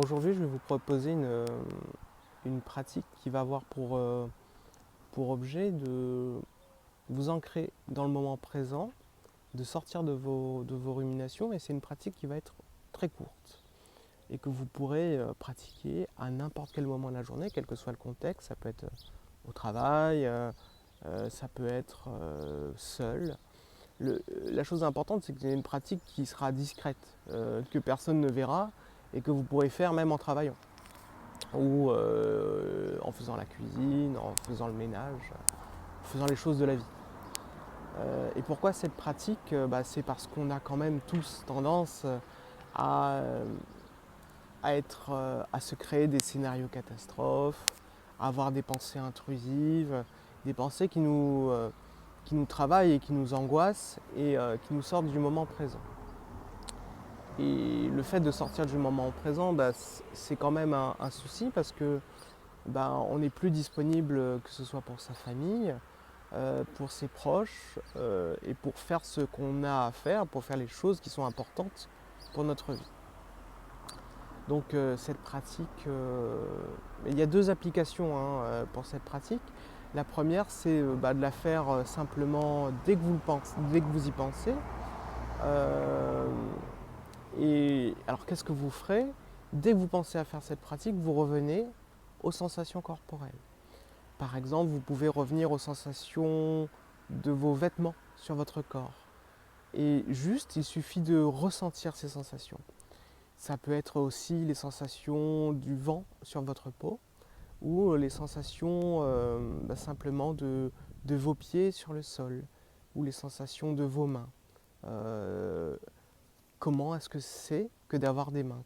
Aujourd'hui, je vais vous proposer une pratique qui va avoir pour objet de vous ancrer dans le moment présent, de sortir de vos ruminations, et c'est une pratique qui va être très courte et que vous pourrez pratiquer à n'importe quel moment de la journée, quel que soit le contexte. Ça peut être au travail, ça peut être seul. La chose importante, c'est que c'est une pratique qui sera discrète, que personne ne verra et que vous pourrez faire même en travaillant ou en faisant la cuisine, en faisant le ménage, en faisant les choses de la vie. Et pourquoi cette pratique? C'est parce qu'on a quand même tous tendance à, à se créer des scénarios catastrophes, à avoir des pensées intrusives, des pensées qui nous travaillent et qui nous angoissent et qui nous sortent du moment présent. Et le fait de sortir du moment présent, c'est quand même un souci parce que on n'est plus disponible, que ce soit pour sa famille, pour ses proches, et pour faire ce qu'on a à faire, pour faire les choses qui sont importantes pour notre vie. Donc cette pratique, il y a deux applications pour cette pratique. La première, c'est de la faire simplement dès que vous y pensez. Et alors qu'est-ce que vous ferez? Dès que vous pensez à faire cette pratique, vous revenez aux sensations corporelles. Par exemple, vous pouvez revenir aux sensations de vos vêtements sur votre corps. Et juste, il suffit de ressentir ces sensations. Ça peut être aussi les sensations du vent sur votre peau ou les sensations simplement de vos pieds sur le sol ou les sensations de vos mains. Comment est-ce que c'est que d'avoir des mains?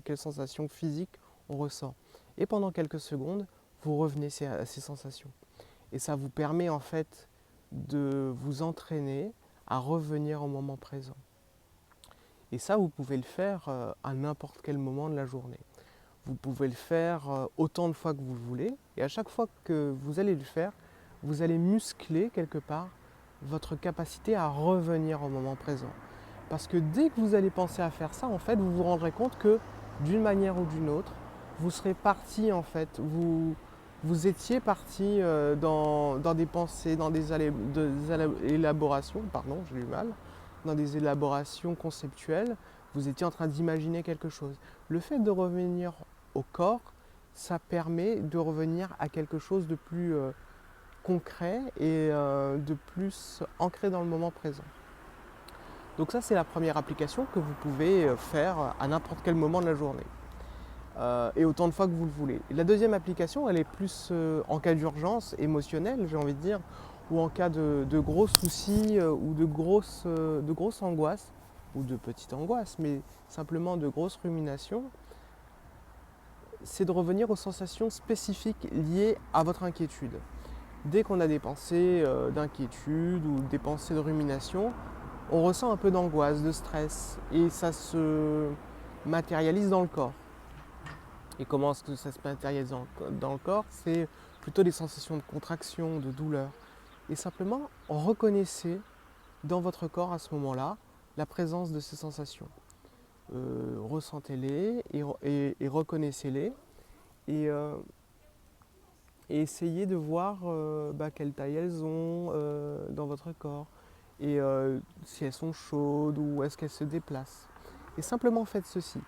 Quelles sensations physiques on ressent? Et pendant quelques secondes, vous revenez à ces sensations. Et ça vous permet en fait de vous entraîner à revenir au moment présent. Et ça, vous pouvez le faire à n'importe quel moment de la journée. Vous pouvez le faire autant de fois que vous le voulez. Et à chaque fois que vous allez le faire, vous allez muscler quelque part votre capacité à revenir au moment présent. Parce que dès que vous allez penser à faire ça, en fait, vous vous rendrez compte que d'une manière ou d'une autre, vous serez parti en fait, vous étiez parti dans des pensées, dans des élaborations, pardon, j'ai eu mal, dans des élaborations conceptuelles, vous étiez en train d'imaginer quelque chose. Le fait de revenir au corps, ça permet de revenir à quelque chose de plus concret et de plus ancré dans le moment présent. Donc ça, c'est la première application que vous pouvez faire à n'importe quel moment de la journée. Et autant de fois que vous le voulez. Et la deuxième application, elle est plus en cas d'urgence émotionnelle, j'ai envie de dire, ou en cas de gros soucis ou de grosses angoisses, ou de petites angoisses, mais simplement de grosses ruminations. C'est de revenir aux sensations spécifiques liées à votre inquiétude. Dès qu'on a des pensées d'inquiétude ou des pensées de rumination, on ressent un peu d'angoisse, de stress, et ça se matérialise dans le corps. Et comment est-ce que ça se matérialise dans le corps? C'est plutôt des sensations de contraction, de douleur. Et simplement, reconnaissez dans votre corps à ce moment-là la présence de ces sensations. Ressentez-les et reconnaissez-les. Et, et essayez de voir quelle taille elles ont dans votre corps. Et si elles sont chaudes ou est-ce qu'elles se déplacent. Et simplement faites ceci.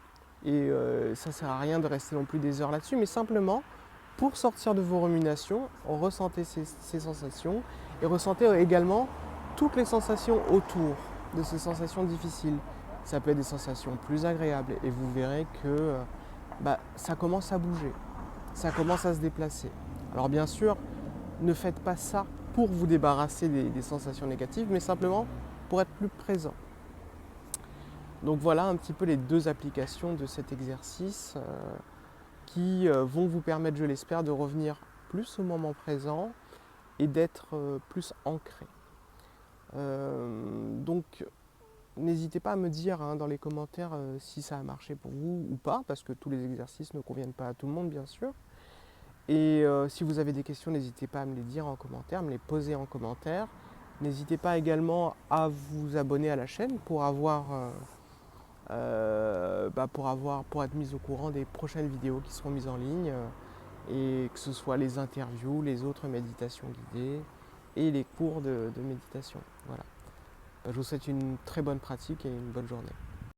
Et ça ne sert à rien de rester non plus des heures là-dessus, mais simplement, pour sortir de vos ruminations, ressentez ces sensations et ressentez également toutes les sensations autour de ces sensations difficiles. Ça peut être des sensations plus agréables et vous verrez que ça commence à bouger, ça commence à se déplacer. Alors bien sûr, ne faites pas ça pour vous débarrasser des sensations négatives, mais simplement pour être plus présent. Donc voilà un petit peu les deux applications de cet exercice qui vont vous permettre, je l'espère, de revenir plus au moment présent et d'être plus ancré. Donc n'hésitez pas à me dire dans les commentaires si ça a marché pour vous ou pas, parce que tous les exercices ne conviennent pas à tout le monde bien sûr. Et si vous avez des questions, n'hésitez pas à me les dire en commentaire, me les poser en commentaire. N'hésitez pas également à vous abonner à la chaîne pour avoir pour être mise au courant des prochaines vidéos qui seront mises en ligne, et que ce soit les interviews, les autres méditations guidées et les cours de méditation. Voilà. Je vous souhaite une très bonne pratique et une bonne journée.